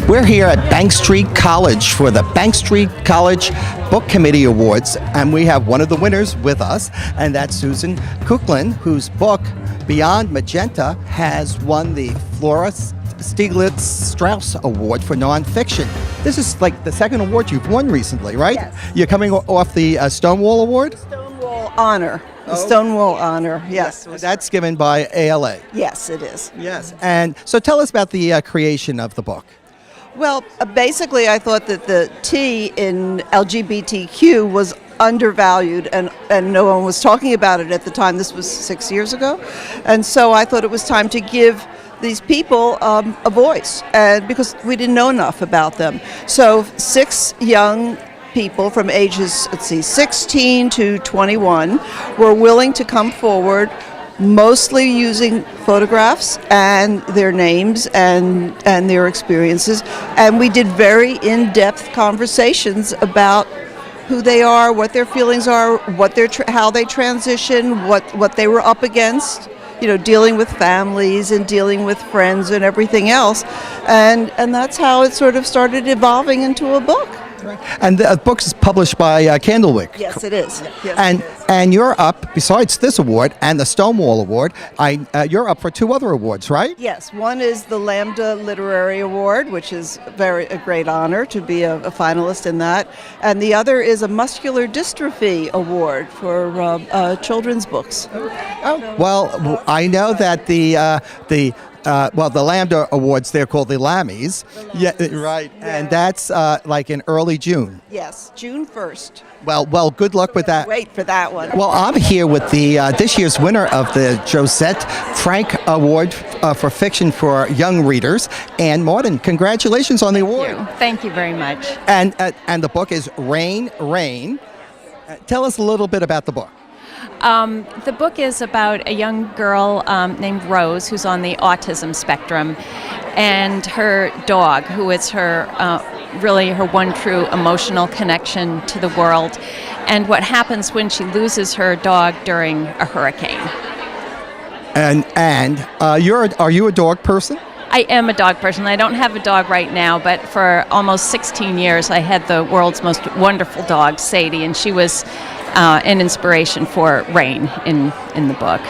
We're here at Bank Street College for the Bank Street College Book Committee Awards, and we have one of the winners with us, and that's Susan Kuklin, whose book, Beyond Magenta, has won the Flora Stieglitz Straus Award for nonfiction. This is like the second award you've won recently, right? Yes. You're coming off the Stonewall Award? Stonewall Honor. The Stonewall Honor, yes. That's given by ALA. Yes, it is. Yes. And so tell us about the creation of the book. Well, basically, I thought that the T in LGBTQ was undervalued, and no one was talking about it at the time. This was 6 years ago. And so I thought it was time to give these people a voice, and because we didn't know enough about them. So 6 young people from ages, 16 to 21 were willing to come forward, mostly using photographs and their names and their experiences. And we did very in-depth conversations about who they are, what their feelings are, how they transition, what they were up against, dealing with families and dealing with friends and everything else. And that's how it sort of started evolving into a book. And the book is published by Candlewick. Yes, it is. Yes, And you're up, besides this award and the Stonewall Award, you're up for 2 other awards, right? Yes, one is the Lambda Literary Award, which is a great honor to be a finalist in that. And the other is a Muscular Dystrophy Award for children's books. Well, I know that the Lambda Awards, they're called the Lammies. Yeah, right. Yeah. And that's like in early June. Yes, June 1st. Well, good luck with that. Wait for that one. Well, I'm here with the this year's winner of the Josette Frank Award for fiction for young readers, Anne Martin. Congratulations on the award. Thank you very much. And the book is Rain, Rain. Tell us a little bit about the book. The book is about a young girl named Rose who's on the autism spectrum, and her dog, who is really her one true emotional connection to the world, and what happens when she loses her dog during a hurricane. And are you a dog person? I am a dog person. I don't have a dog right now, but for almost 16 years I had the world's most wonderful dog, Sadie, and she was an inspiration for Rain in the book.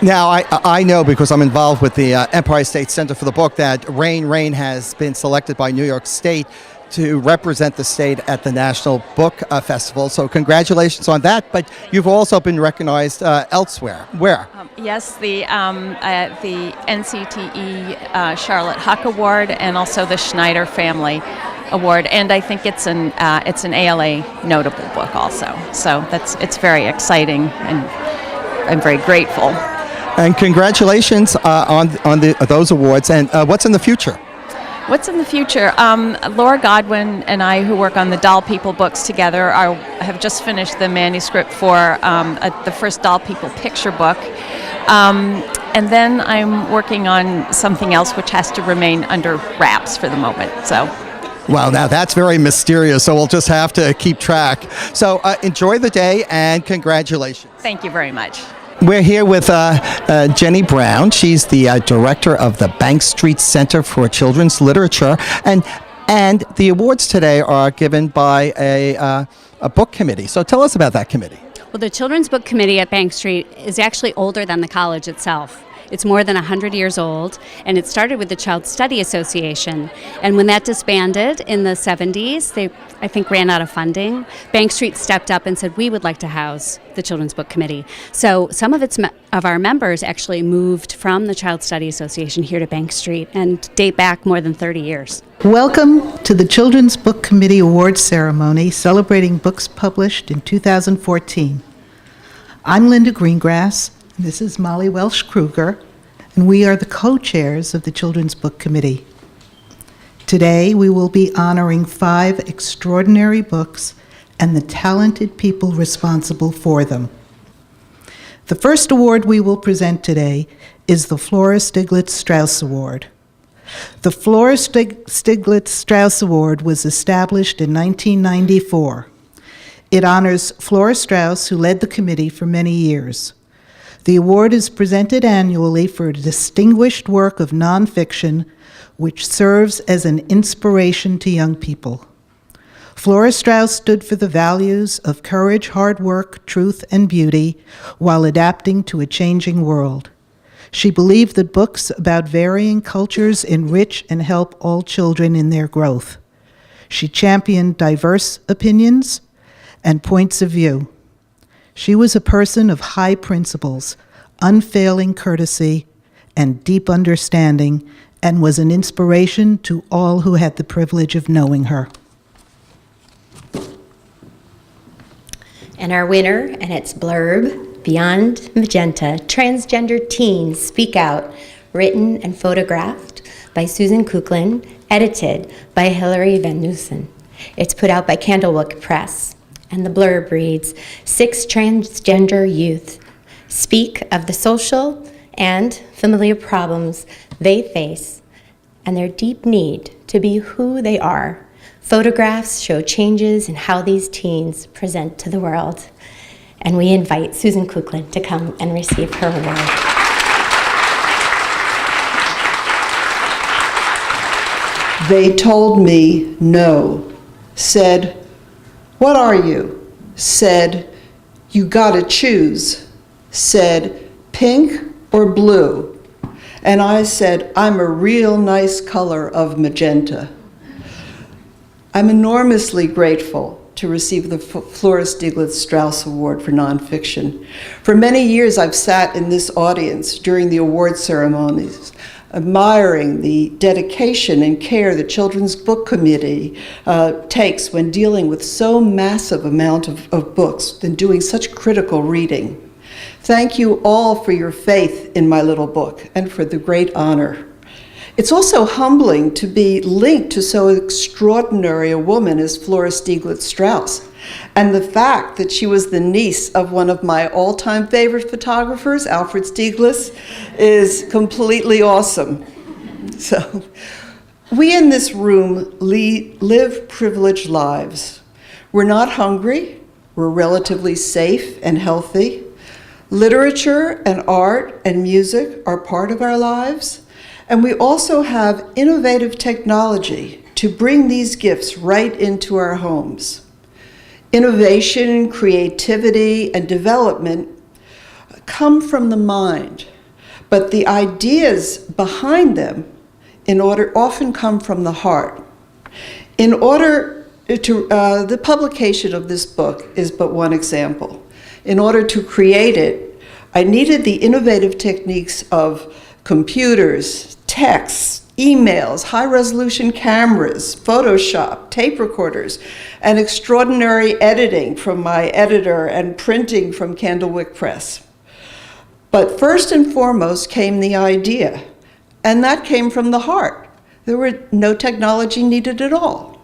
Now, I know because I'm involved with the Empire State Center for the Book that Rain has been selected by New York State to represent the state at the National Book Festival. So congratulations on that. But you've also been recognized elsewhere. Where? Yes, the NCTE Charlotte Huck Award and also the Schneider Family Award, and I think it's an ALA notable book also. So it's very exciting, and I'm very grateful. And congratulations on those awards. And what's in the future? What's in the future? Laura Godwin and I, who work on the Doll People books together, have just finished the manuscript for the first Doll People picture book. And then I'm working on something else which has to remain under wraps for the moment. So. Well, now that's very mysterious, so we'll just have to keep track. So enjoy the day and congratulations. Thank you very much. We're here with Jenny Brown. She's the director of the Bank Street Center for Children's Literature, and the awards today are given by a book committee. So tell us about that committee. Well, the Children's Book Committee at Bank Street is actually older than the college itself. It's more than 100 years old, and it started with the Child Study Association. And when that disbanded in the 70s, they, I think, ran out of funding. Bank Street stepped up and said, we would like to house the Children's Book Committee. So some of our members actually moved from the Child Study Association here to Bank Street and date back more than 30 years. Welcome to the Children's Book Committee Awards Ceremony celebrating books published in 2014. I'm Linda Greengrass. This is Mollie Welsh Kruger, and we are the co-chairs of the Children's Book Committee. Today, we will be honoring 5 extraordinary books and the talented people responsible for them. The first award we will present today is the Flora Stieglitz Straus Award. The Flora Stieglitz Straus Award was established in 1994. It honors Flora Straus, who led the committee for many years. The award is presented annually for a distinguished work of nonfiction which serves as an inspiration to young people. Flora Straus stood for the values of courage, hard work, truth, and beauty while adapting to a changing world. She believed that books about varying cultures enrich and help all children in their growth. She championed diverse opinions and points of view. She was a person of high principles, unfailing courtesy, and deep understanding, and was an inspiration to all who had the privilege of knowing her. And our winner and its blurb, Beyond Magenta, Transgender Teens Speak Out, written and photographed by Susan Kuklin, edited by Hilary Van Nusen. It's put out by Candlewick Press, and the blurb reads, 6 transgender youth speak of the social and familiar problems they face and their deep need to be who they are. Photographs show changes in how these teens present to the world. And we invite Susan Kuklin to come and receive her award. They told me no. Said, what are you? Said, you gotta choose. Said, pink or blue? And I said, I'm a real nice color of magenta. I'm enormously grateful to receive the Flora Stieglitz Straus Award for Nonfiction. For many years, I've sat in this audience during the award ceremonies, admiring the dedication and care the Children's Book Committee takes when dealing with so massive amount of books and doing such critical reading. Thank you all for your faith in my little book and for the great honor. It's also humbling to be linked to so extraordinary a woman as Flora Stieglitz Straus. And the fact that she was the niece of one of my all-time favorite photographers, Alfred Stieglitz, is completely awesome. So, we in this room live privileged lives. We're not hungry, we're relatively safe and healthy. Literature and art and music are part of our lives. And we also have innovative technology to bring these gifts right into our homes. Innovation, creativity, and development come from the mind, but the ideas behind them often come from the heart. The publication of this book is but one example. In order to create it, I needed the innovative techniques of computers, texts, emails, high-resolution cameras, Photoshop, tape recorders, and extraordinary editing from my editor and printing from Candlewick Press. But first and foremost came the idea, and that came from the heart. There were no technology needed at all.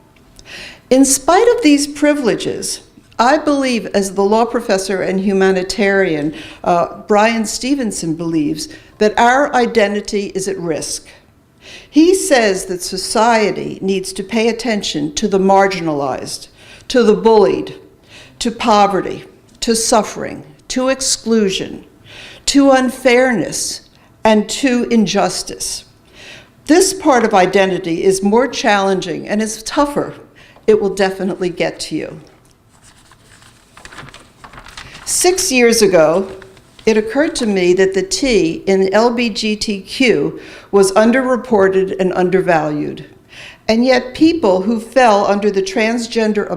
In spite of these privileges, I believe, as the law professor and humanitarian Brian Stevenson believes, that our identity is at risk. He says that society needs to pay attention to the marginalized, to the bullied, to poverty, to suffering, to exclusion, to unfairness, and to injustice. This part of identity is more challenging and is tougher. It will definitely get to you. 6 years ago, it occurred to me that the T in LGBTQ was underreported and undervalued. And yet people who fell under the transgender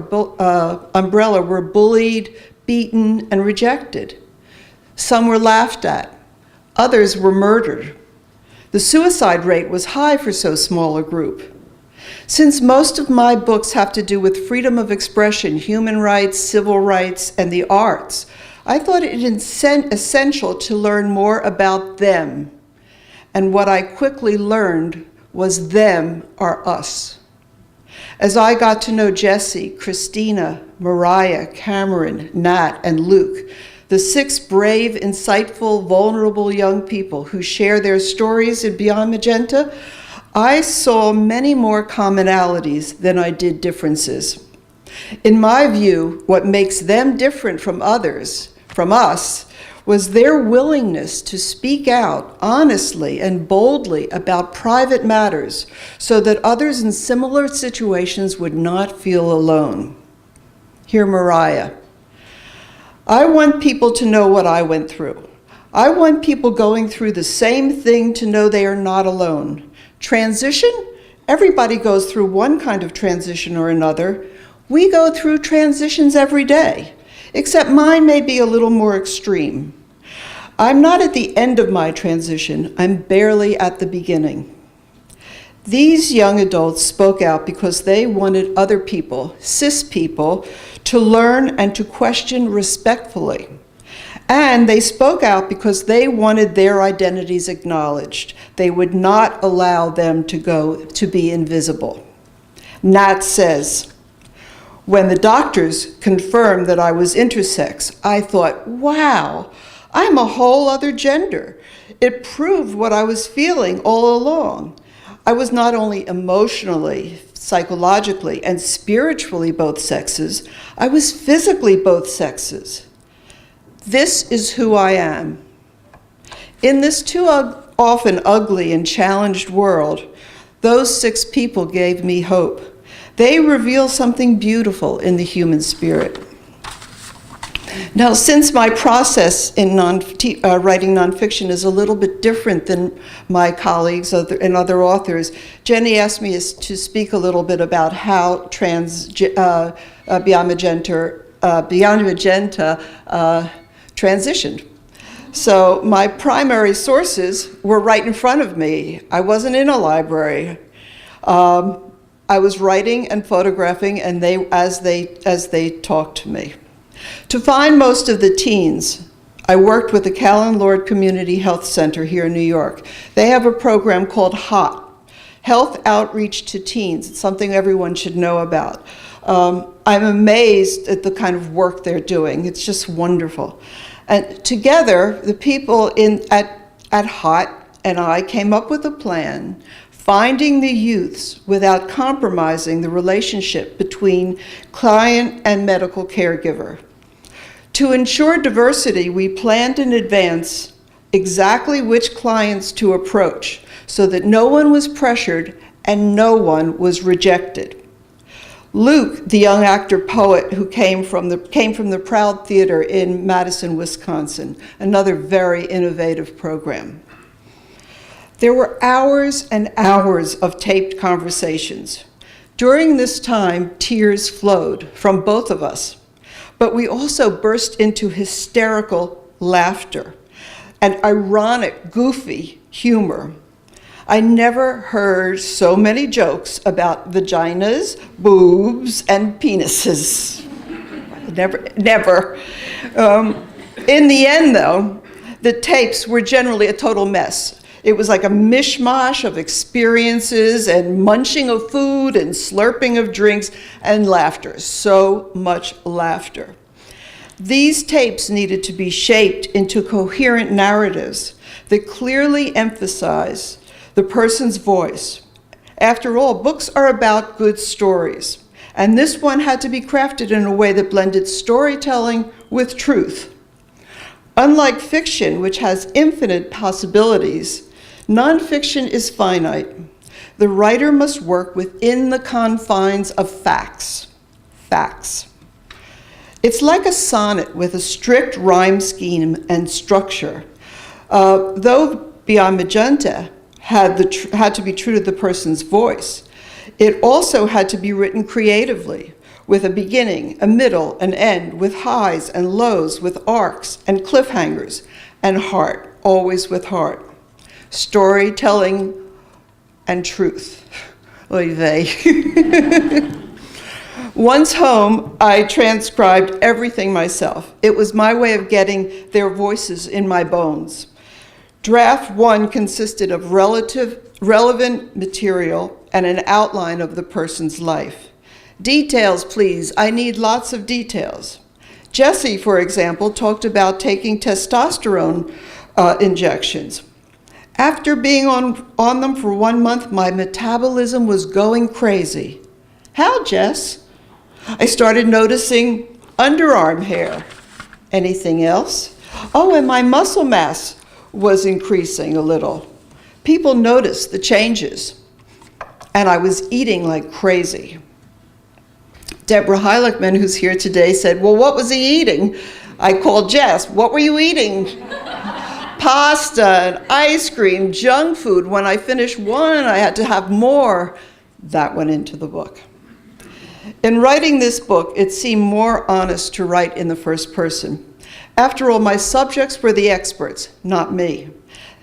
umbrella were bullied, beaten, and rejected. Some were laughed at. Others were murdered. The suicide rate was high for so small a group. Since most of my books have to do with freedom of expression, human rights, civil rights, and the arts, I thought it essential to learn more about them. And what I quickly learned was them are us. As I got to know Jesse, Christina, Mariah, Cameron, Nat, and Luke, the 6 brave, insightful, vulnerable young people who share their stories in Beyond Magenta, I saw many more commonalities than I did differences. In my view, what makes them different from others, from us, was their willingness to speak out honestly and boldly about private matters so that others in similar situations would not feel alone. Hear Mariah. I want people to know what I went through. I want people going through the same thing to know they are not alone. Transition? Everybody goes through one kind of transition or another. We go through transitions every day, except mine may be a little more extreme. I'm not at the end of my transition, I'm barely at the beginning. These young adults spoke out because they wanted other people, cis people, to learn and to question respectfully. And they spoke out because they wanted their identities acknowledged. They would not allow them to be invisible. Nat says, when the doctors confirmed that I was intersex, I thought, wow, I'm a whole other gender. It proved what I was feeling all along. I was not only emotionally, psychologically, and spiritually both sexes, I was physically both sexes. This is who I am. In this too often ugly and challenged world, those 6 people gave me hope. They reveal something beautiful in the human spirit. Now, since my process in writing nonfiction is a little bit different than my colleagues and other authors, Jenny asked me to speak a little bit about how Beyond Magenta transitioned. So my primary sources were right in front of me. I wasn't in a library. I was writing and photographing, and as they talked to me. To find most of the teens, I worked with the Callan Lord Community Health Center here in New York. They have a program called HOT, Health Outreach to Teens. It's something everyone should know about. I'm amazed at the kind of work they're doing. It's just wonderful. And together, the people at HOT and I came up with a plan, finding the youths without compromising the relationship between client and medical caregiver. To ensure diversity, we planned in advance exactly which clients to approach so that no one was pressured and no one was rejected. Luke, the young actor-poet who came from the Proud Theater in Madison, Wisconsin, another very innovative program. There were hours and hours of taped conversations. During this time, tears flowed from both of us, but we also burst into hysterical laughter and ironic, goofy humor. I never heard so many jokes about vaginas, boobs, and penises. Never. In the end, though, the tapes were generally a total mess. It was like a mishmash of experiences and munching of food and slurping of drinks and laughter, so much laughter. These tapes needed to be shaped into coherent narratives that clearly emphasize the person's voice. After all, books are about good stories, and this one had to be crafted in a way that blended storytelling with truth. Unlike fiction, which has infinite possibilities, nonfiction is finite. The writer must work within the confines of facts. Facts. It's like a sonnet with a strict rhyme scheme and structure. Though Beyond Magenta had to be true to the person's voice, it also had to be written creatively, with a beginning, a middle, an end, with highs and lows, with arcs and cliffhangers, and heart, always with heart. Storytelling and truth. Oy vey. Once home, I transcribed everything myself. It was my way of getting their voices in my bones. Draft 1 consisted of relevant material and an outline of the person's life. Details, please. I need lots of details. Jessie, for example, talked about taking testosterone injections. After being on them for 1 month, my metabolism was going crazy. How, Jess? I started noticing underarm hair. Anything else? Oh, and my muscle mass was increasing a little. People noticed the changes, and I was eating like crazy. Deborah Heiligman, who's here today, said, well, what was he eating? I called Jess, what were you eating? Pasta and ice cream, junk food. When I finished one, I had to have more. That went into the book. In writing this book, it seemed more honest to write in the first person. After all, my subjects were the experts, not me.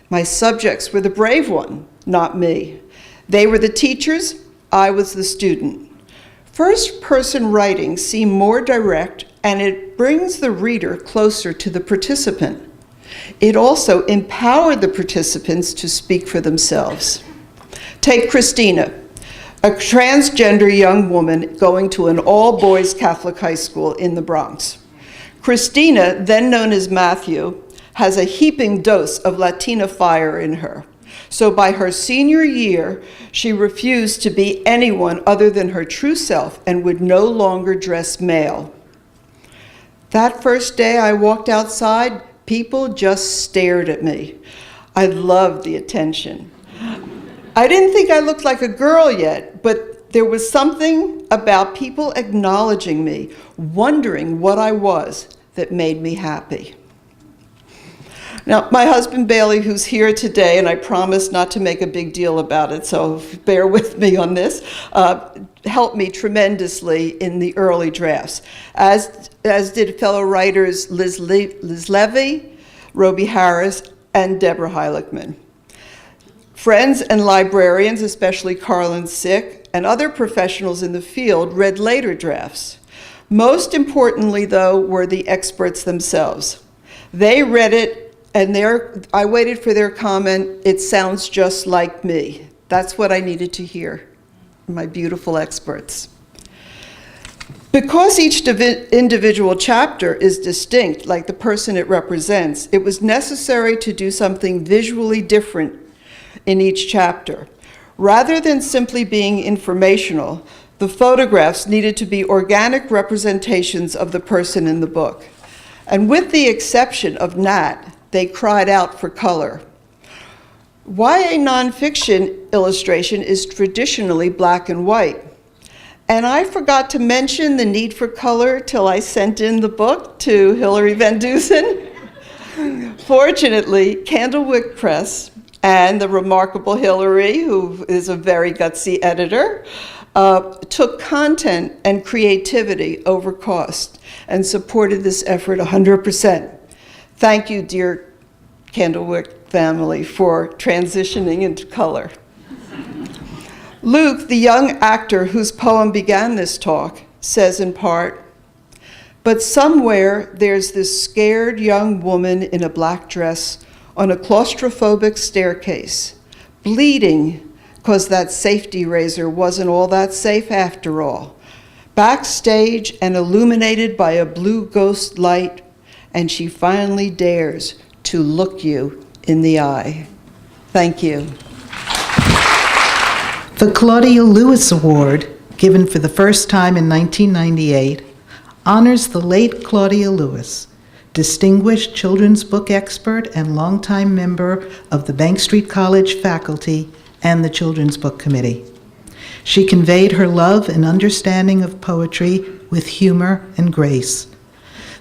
My subjects were the brave one, not me. They were the teachers, I was the student. First-person writing seemed more direct, and it brings the reader closer to the participant. It also empowered the participants to speak for themselves. Take Christina, a transgender young woman going to an all-boys Catholic high school in the Bronx. Christina, then known as Matthew, has a heaping dose of Latina fire in her. So by her senior year, she refused to be anyone other than her true self and would no longer dress male. That first day I walked outside, people just stared at me. I loved the attention. I didn't think I looked like a girl yet, but there was something about people acknowledging me, wondering what I was, that made me happy. Now, my husband Bailey, who's here today, and I promise not to make a big deal about it, so bear with me on this, helped me tremendously in the early drafts, as did fellow writers Liz Levy, Roby Harris, and Deborah Heiligman. Friends and librarians, especially Carlin Sick, and other professionals in the field read later drafts. Most importantly, though, were the experts themselves. They read it, and I waited for their comment, it sounds just like me. That's what I needed to hear, my beautiful experts. Because each individual chapter is distinct, like the person it represents, it was necessary to do something visually different in each chapter. Rather than simply being informational, the photographs needed to be organic representations of the person in the book. And with the exception of Nat, they cried out for color. YA nonfiction illustration is traditionally black and white. And I forgot to mention the need for color till I sent in the book to Hilary Van Dusen. Fortunately, Candlewick Press and the remarkable Hilary, who is a very gutsy editor, took content and creativity over cost and supported this effort 100%. Thank you, dear Candlewick family, for transitioning into color. Luke, the young actor whose poem began this talk, says in part, but somewhere there's this scared young woman in a black dress on a claustrophobic staircase, bleeding because that safety razor wasn't all that safe after all. Backstage and illuminated by a blue ghost light, and she finally dares to look you in the eye. Thank you. The Claudia Lewis Award, given for the first time in 1998, honors the late Claudia Lewis, distinguished children's book expert and longtime member of the Bank Street College faculty and the Children's Book Committee. She conveyed her love and understanding of poetry with humor and grace.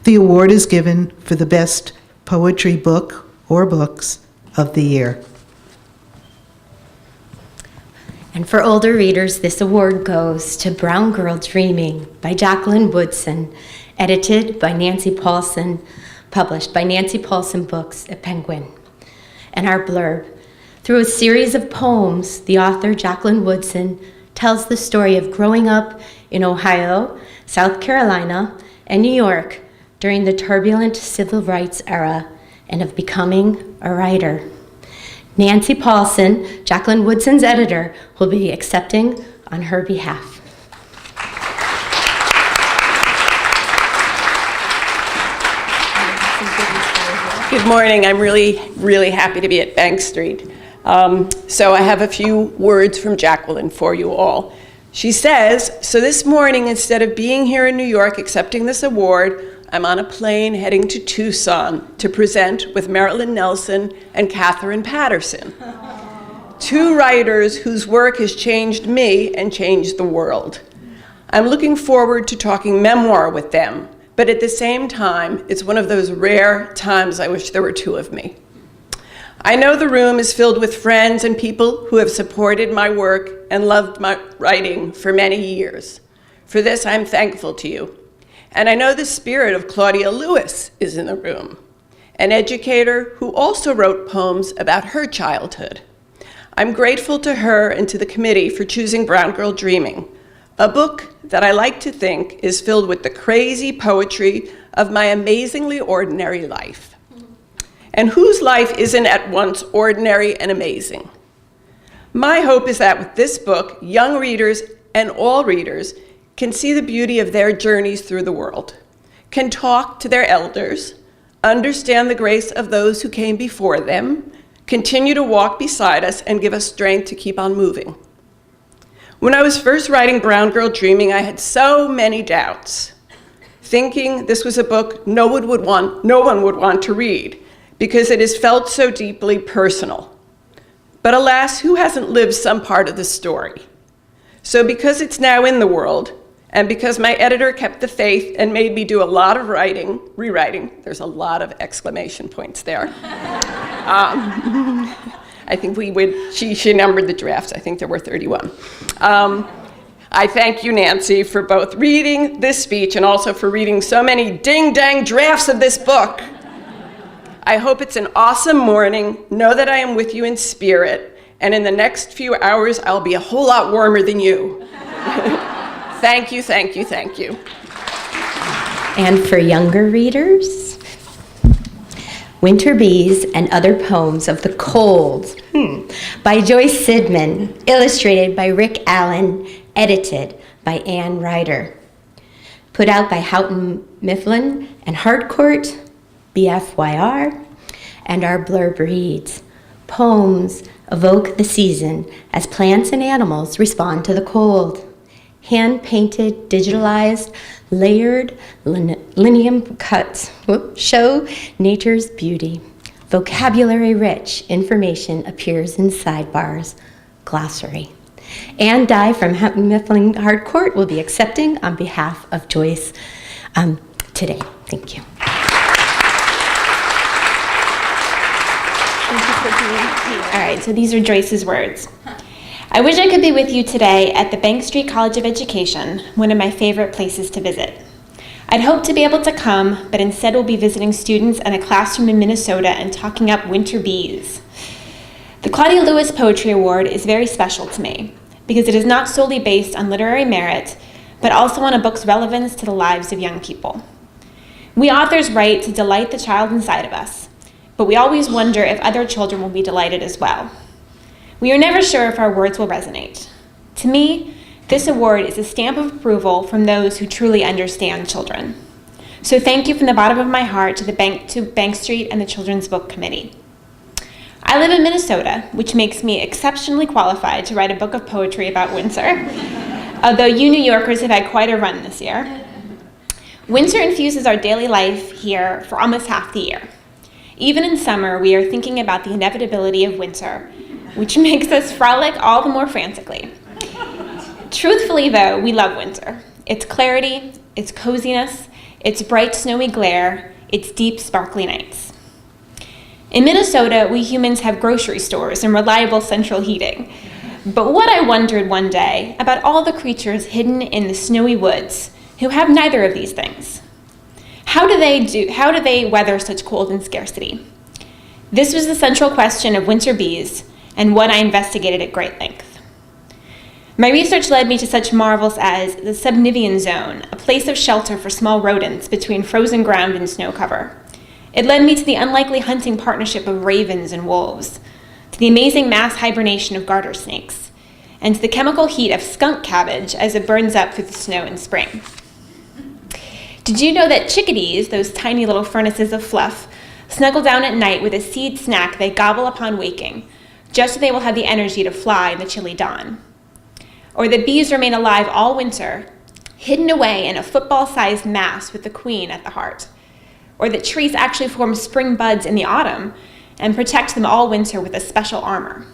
The award is given for the best poetry book or books of the year. And for older readers, this award goes to Brown Girl Dreaming by Jacqueline Woodson, edited by Nancy Paulsen, published by Nancy Paulsen Books at Penguin. And our blurb. Through a series of poems, the author Jacqueline Woodson tells the story of growing up in Ohio, South Carolina, and New York during the turbulent civil rights era, and of becoming a writer. Nancy Paulsen, Jacqueline Woodson's editor, will be accepting on her behalf. Good morning. I'm really happy to be at Bank Street. So I have a few words from Jacqueline for you all. She says, so this morning, instead of being here in New York accepting this award, I'm on a plane heading to Tucson to present with Marilyn Nelson and Catherine Patterson, two writers whose work has changed me and changed the world. I'm looking forward to talking memoir with them, but at the same time, it's one of those rare times I wish there were two of me. I know the room is filled with friends and people who have supported my work and loved my writing for many years. For this, I'm thankful to you. And I know the spirit of Claudia Lewis is in the room, an educator who also wrote poems about her childhood. I'm grateful to her and to the committee for choosing Brown Girl Dreaming, a book that I like to think is filled with the crazy poetry of my amazingly ordinary life, and whose life isn't at once ordinary and amazing. My hope is that with this book, young readers and all readers can see the beauty of their journeys through the world, can talk to their elders, understand the grace of those who came before them, continue to walk beside us, and give us strength to keep on moving. When I was first writing Brown Girl Dreaming, I had so many doubts, thinking this was a book no one would want to read because it is felt so deeply personal. But alas, who hasn't lived some part of the story? So because it's now in the world, and because my editor kept the faith and made me do a lot of rewriting, there's a lot of exclamation points there. I think she numbered the drafts. I think there were 31. I thank you, Nancy, for both reading this speech and also for reading so many ding-dang drafts of this book. I hope it's an awesome morning. Know that I am with you in spirit, and in the next few hours, I'll be a whole lot warmer than you. Thank you, thank you, thank you. And for younger readers, Winter Bees and Other Poems of the Cold by Joyce Sidman, illustrated by Rick Allen, edited by Ann Ryder. Put out by Houghton, Mifflin, and Harcourt, BFYR, and our blurb reads, poems evoke the season as plants and animals respond to the cold. Hand-painted, digitalized, layered lineam cuts show nature's beauty. Vocabulary-rich information appears in sidebars. Glossary. Ann Dye from Houghton Mifflin Harcourt will be accepting on behalf of Joyce today. Thank you. Thank you for being here. All right, so these are Joyce's words. I wish I could be with you today at the Bank Street College of Education, one of my favorite places to visit. I'd hoped to be able to come, but instead will be visiting students in a classroom in Minnesota and talking up winter bees. The Claudia Lewis Poetry Award is very special to me because it is not solely based on literary merit, but also on a book's relevance to the lives of young people. We authors write to delight the child inside of us, but we always wonder if other children will be delighted as well. We are never sure if our words will resonate. To me, this award is a stamp of approval from those who truly understand children. So thank you from the bottom of my heart to Bank Street and the Children's Book Committee. I live in Minnesota, which makes me exceptionally qualified to write a book of poetry about winter, although you New Yorkers have had quite a run this year. Winter infuses our daily life here for almost half the year. Even in summer, we are thinking about the inevitability of winter, which makes us frolic all the more frantically. Truthfully, though, we love winter. Its clarity, its coziness, its bright snowy glare, its deep sparkly nights. In Minnesota, we humans have grocery stores and reliable central heating. But what I wondered one day about all the creatures hidden in the snowy woods who have neither of these things. How do they weather such cold and scarcity? This was the central question of winter bees, and one I investigated at great length. My research led me to such marvels as the subnivean zone, a place of shelter for small rodents between frozen ground and snow cover. It led me to the unlikely hunting partnership of ravens and wolves, to the amazing mass hibernation of garter snakes, and to the chemical heat of skunk cabbage as it burns up through the snow in spring. Did you know that chickadees, those tiny little furnaces of fluff, snuggle down at night with a seed snack they gobble upon waking, just so they will have the energy to fly in the chilly dawn? Or that bees remain alive all winter, hidden away in a football-sized mass with the queen at the heart. Or that trees actually form spring buds in the autumn and protect them all winter with a special armor.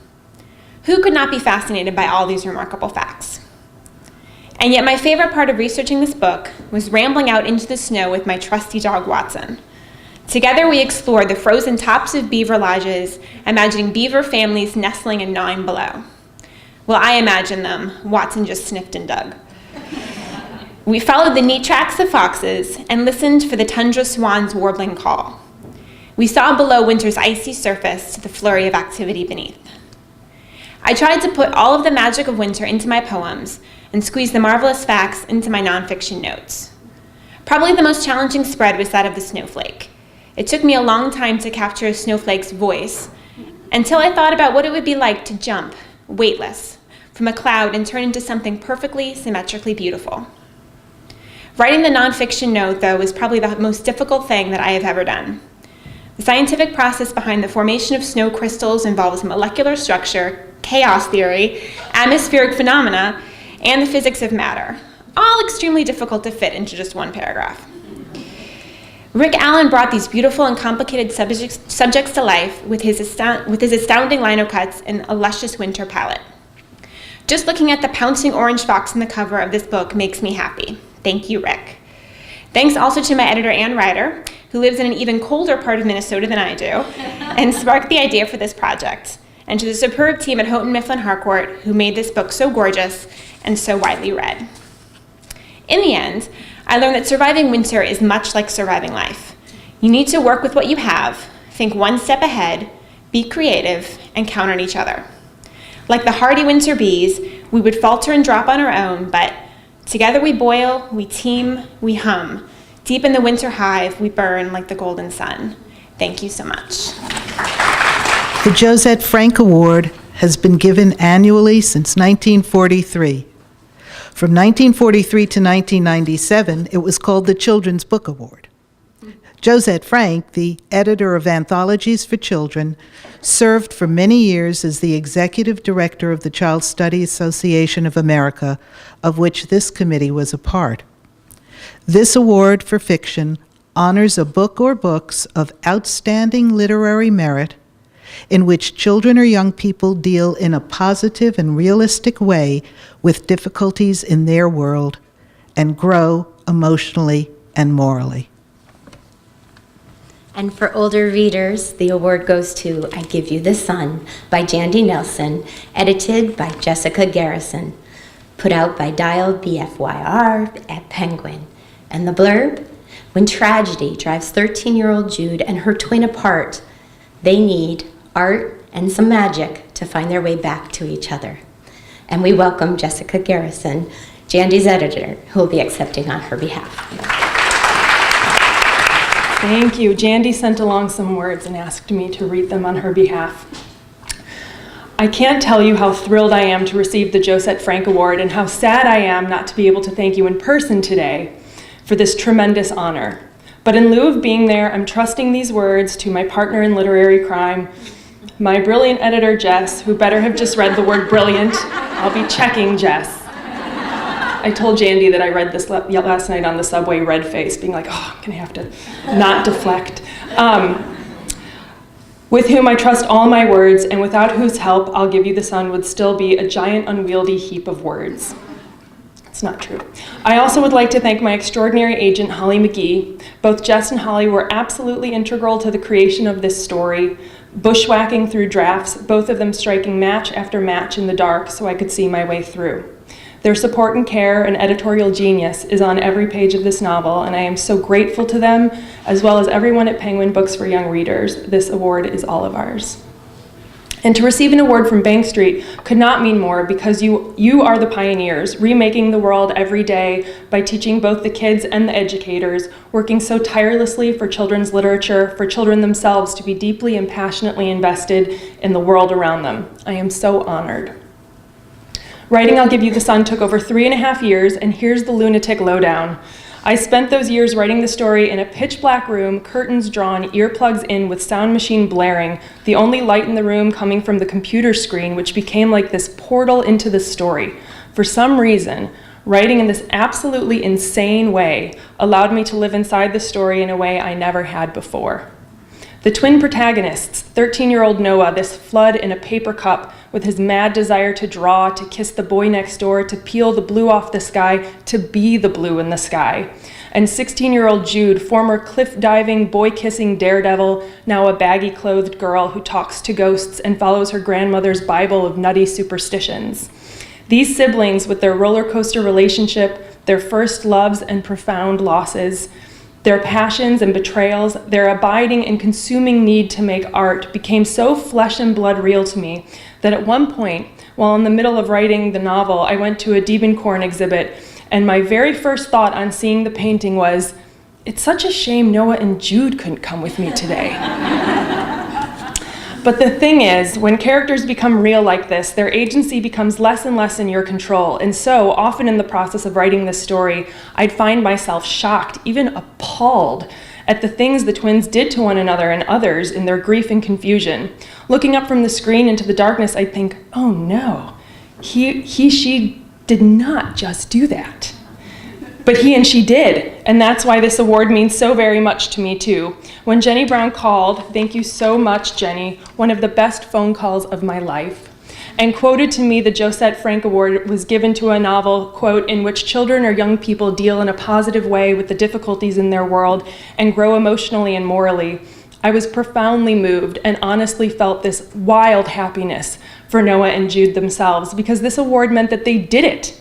Who could not be fascinated by all these remarkable facts? And yet my favorite part of researching this book was rambling out into the snow with my trusty dog, Watson. Together we explored the frozen tops of beaver lodges, imagining beaver families nestling and gnawing below. Well, I imagined them. Watson just sniffed and dug. We followed the neat tracks of foxes and listened for the tundra swan's warbling call. We saw below winter's icy surface to the flurry of activity beneath. I tried to put all of the magic of winter into my poems and squeeze the marvelous facts into my nonfiction notes. Probably the most challenging spread was that of the snowflake. It took me a long time to capture a snowflake's voice until I thought about what it would be like to jump, weightless, from a cloud and turn into something perfectly symmetrically beautiful. Writing the nonfiction note, though, was probably the most difficult thing that I have ever done. The scientific process behind the formation of snow crystals involves molecular structure, chaos theory, atmospheric phenomena, and the physics of matter, all extremely difficult to fit into just one paragraph. Rick Allen brought these beautiful and complicated subjects to life with his astounding lino cuts and a luscious winter palette. Just looking at the pouncing orange fox on the cover of this book makes me happy. Thank you, Rick. Thanks also to my editor, Ann Ryder, who lives in an even colder part of Minnesota than I do, and sparked the idea for this project, and to the superb team at Houghton, Mifflin, Harcourt, who made this book so gorgeous and so widely read. In the end, I learned that surviving winter is much like surviving life. You need to work with what you have, think one step ahead, be creative, and count on each other. Like the hardy winter bees, we would falter and drop on our own, but together we boil, we team, we hum. Deep in the winter hive, we burn like the golden sun. Thank you so much. The Josette Frank Award has been given annually since 1943. From 1943 to 1997, it was called the Children's Book Award. Josette Frank, the editor of Anthologies for Children, served for many years as the executive director of the Child Study Association of America, of which this committee was a part. This award for fiction honors a book or books of outstanding literary merit in which children or young people deal in a positive and realistic way with difficulties in their world and grow emotionally and morally. And for older readers, the award goes to I Give You the Sun by Jandy Nelson, edited by Jessica Garrison, put out by Dial BFYR at Penguin. And the blurb? When tragedy drives 13-year-old Jude and her twin apart, they need art and some magic to find their way back to each other. And we welcome Jessica Garrison, Jandy's editor, who will be accepting on her behalf. Thank you. Jandy sent along some words and asked me to read them on her behalf. I can't tell you how thrilled I am to receive the Josette Frank Award and how sad I am not to be able to thank you in person today for this tremendous honor. But in lieu of being there, I'm trusting these words to my partner in literary crime, my brilliant editor, Jess, who better have just read the word brilliant. I'll be checking Jess. I told Jandy that I read this last night on the subway, red-faced, being like, oh, I'm gonna have to not deflect. With whom I trust all my words, and without whose help I'll Give You the Sun would still be a giant unwieldy heap of words. It's not true. I also would like to thank my extraordinary agent, Holly McGee. Both Jess and Holly were absolutely integral to the creation of this story, bushwhacking through drafts, both of them striking match after match in the dark so I could see my way through. Their support and care and editorial genius is on every page of this novel, and I am so grateful to them, as well as everyone at Penguin Books for Young Readers. This award is all of ours. And to receive an award from Bank Street could not mean more, because you are the pioneers, remaking the world every day by teaching both the kids and the educators, working so tirelessly for children's literature, for children themselves to be deeply and passionately invested in the world around them. I am so honored. Writing I'll Give You the Sun took over 3.5 years, and here's the lunatic lowdown. I spent those years writing the story in a pitch black room, curtains drawn, earplugs in with sound machine blaring, the only light in the room coming from the computer screen, which became like this portal into the story. For some reason, Writing in this absolutely insane way allowed me to live inside the story in a way I never had before. The twin protagonists, 13-year-old Noah, this flood in a paper cup with his mad desire to draw, to kiss the boy next door, to peel the blue off the sky, to be the blue in the sky. And 16-year-old Jude, former cliff-diving, boy-kissing daredevil, now a baggy-clothed girl who talks to ghosts and follows her grandmother's Bible of nutty superstitions. These siblings, with their roller coaster relationship, their first loves and profound losses, their passions and betrayals, their abiding and consuming need to make art became so flesh and blood real to me that at one point, while in the middle of writing the novel, I went to a Diebenkorn exhibit, and my very first thought on seeing the painting was, it's such a shame Noah and Jude couldn't come with me today. But the thing is, when characters become real like this, their agency becomes less and less in your control. And so, often in the process of writing this story, I'd find myself shocked, even appalled, at the things the twins did to one another and others in their grief and confusion. Looking up from the screen into the darkness, I'd think, oh no, she did not just do that. But he and she did, and that's why this award means so very much to me too. When Jenny Brown called, thank you so much, Jenny, one of the best phone calls of my life, and quoted to me the Josette Frank Award was given to a novel, quote, in which children or young people deal in a positive way with the difficulties in their world and grow emotionally and morally, I was profoundly moved and honestly felt this wild happiness for Noah and Jude themselves, because this award meant that they did it.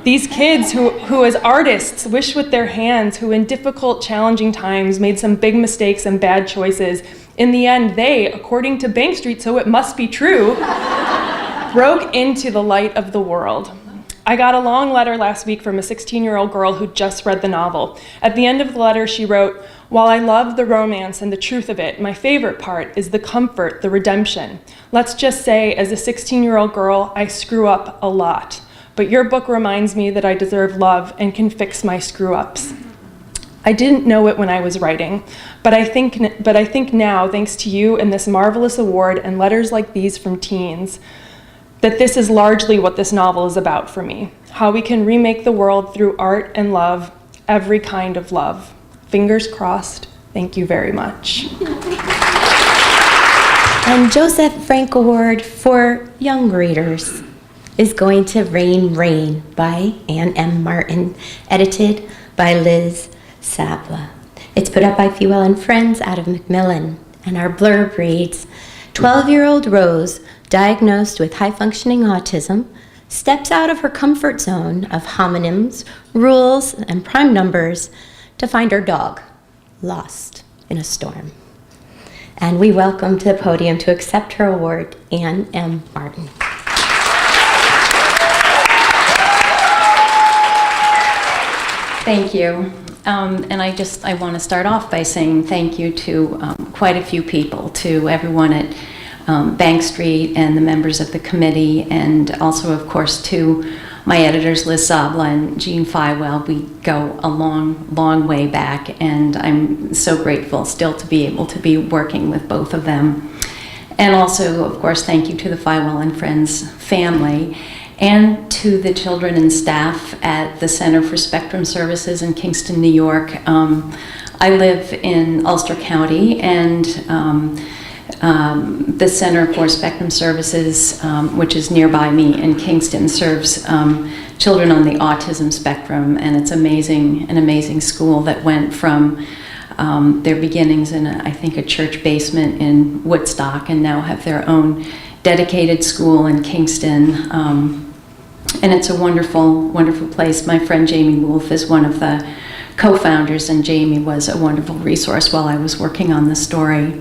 These kids who as artists wish with their hands, who in difficult, challenging times made some big mistakes and bad choices, in the end they, according to Bank Street, so it must be true, broke into the light of the world. I got a long letter last week from a 16-year-old girl who just read the novel. At the end of the letter she wrote, while I love the romance and the truth of it, my favorite part is the comfort, the redemption. Let's just say, as a 16-year-old girl, I screw up a lot. But your book reminds me that I deserve love and can fix my screw-ups. I didn't know it when I was writing, but I think now, thanks to you and this marvelous award and letters like these from teens, that this is largely what this novel is about for me. How we can remake the world through art and love, every kind of love. Fingers crossed. Thank you very much. And Josette Frank Award for young readers is going to Rain by Anne M. Martin, edited by Liz Sabla. It's put up by Feiwel and Friends out of Macmillan, and our blurb reads, 12-year-old Rose, diagnosed with high-functioning autism, steps out of her comfort zone of homonyms, rules, and prime numbers to find her dog lost in a storm. And we welcome to the podium to accept her award, Anne M. Martin. Thank you. And I want to start off by saying thank you to quite a few people, to everyone at Bank Street and the members of the committee, and also, of course, to my editors, Liz Sabla and Jean Feiwel. We go a long way back, and I'm so grateful still to be able to be working with both of them. And also, of course, thank you to the Feiwel and Friends family, and to the children and staff at the Center for Spectrum Services in Kingston, New York. I live in Ulster County, and the Center for Spectrum Services, which is nearby me in Kingston, serves children on the autism spectrum, and it's an amazing school that went from their beginnings in, I think, a church basement in Woodstock, and now have their own dedicated school in Kingston. And it's a wonderful place. My friend Jamie Wolfe is one of the co-founders, and Jamie was a wonderful resource while I was working on the story.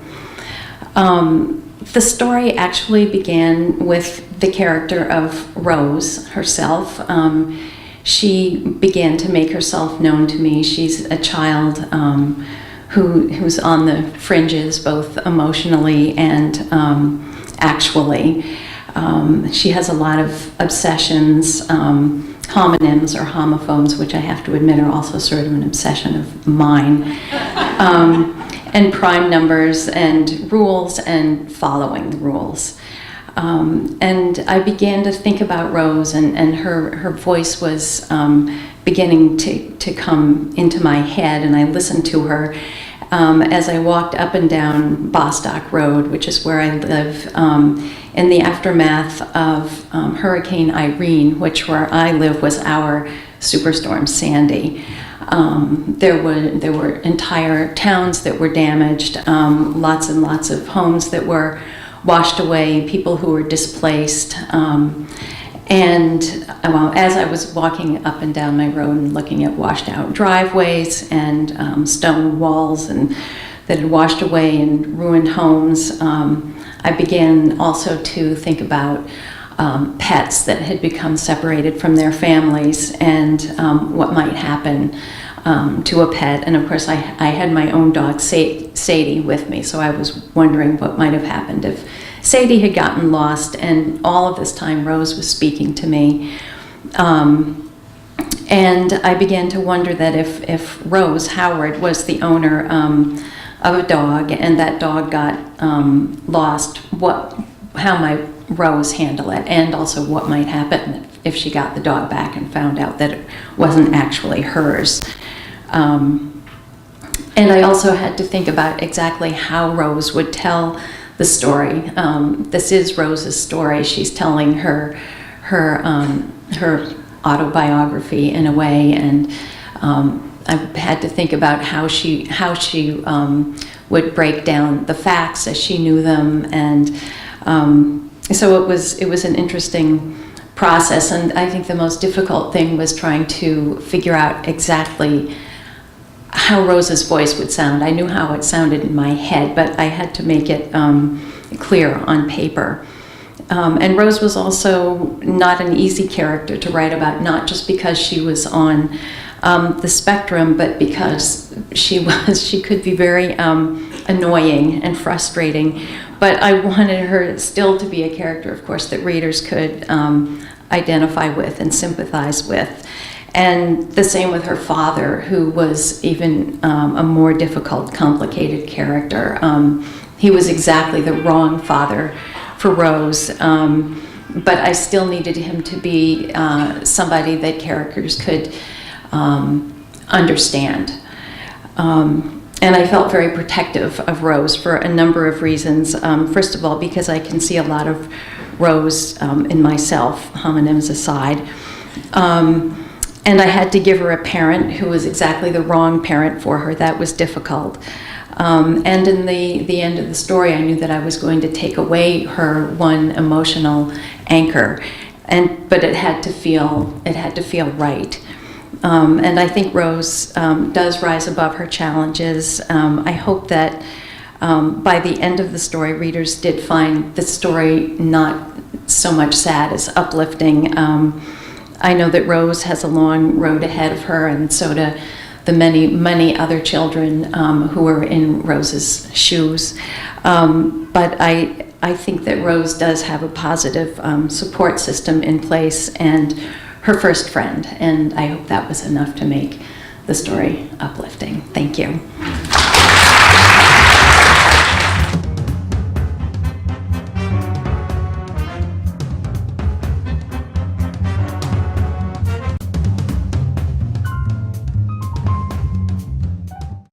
The story actually began with the character of Rose herself. She began to make herself known to me. She's a child who's on the fringes, both emotionally and actually. She has a lot of obsessions, homonyms or homophones, which I have to admit are also sort of an obsession of mine, and prime numbers and rules and following the rules. And I began to think about Rose, and her voice was beginning to come into my head, and I listened to her as I walked up and down Bostock Road, which is where I live, in the aftermath of Hurricane Irene, which where I live was our Superstorm Sandy. There were entire towns that were damaged, lots and lots of homes that were washed away, people who were displaced. And as I was walking up and down my road and looking at washed out driveways and stone walls and that had washed away and ruined homes, I began also to think about pets that had become separated from their families and what might happen to a pet. And of course I had my own dog Sadie with me, so I was wondering what might have happened if Sadie had gotten lost, and all of this time Rose was speaking to me. And I began to wonder that if Rose Howard was the owner of a dog and that dog got lost, how might Rose handle it, and also what might happen if she got the dog back and found out that it wasn't actually hers. And I also had to think about exactly how Rose would tell the story. This is Rose's story. She's telling her autobiography in a way, and I had to think about how she would break down the facts as she knew them, and so it was an interesting process. And I think the most difficult thing was trying to figure out exactly how Rose's voice would sound. I knew how it sounded in my head, but I had to make it clear on paper. And Rose was also not an easy character to write about, not just because she was on the spectrum, but because she could be very annoying and frustrating. But I wanted her still to be a character, of course, that readers could identify with and sympathize with. And the same with her father, who was even a more difficult, complicated character. He was exactly the wrong father for Rose, but I still needed him to be somebody that characters could understand. And I felt very protective of Rose for a number of reasons. First of all, because I can see a lot of Rose in myself, homonyms aside. And I had to give her a parent who was exactly the wrong parent for her. That was difficult. And in the end of the story, I knew that I was going to take away her one emotional anchor, but it had to feel right. And I think Rose does rise above her challenges. I hope that by the end of the story, readers did find the story not so much sad as uplifting. I know that Rose has a long road ahead of her, and so do the many other children who are in Rose's shoes. But I think that Rose does have a positive support system in place, and her first friend, and I hope that was enough to make the story uplifting. Thank you.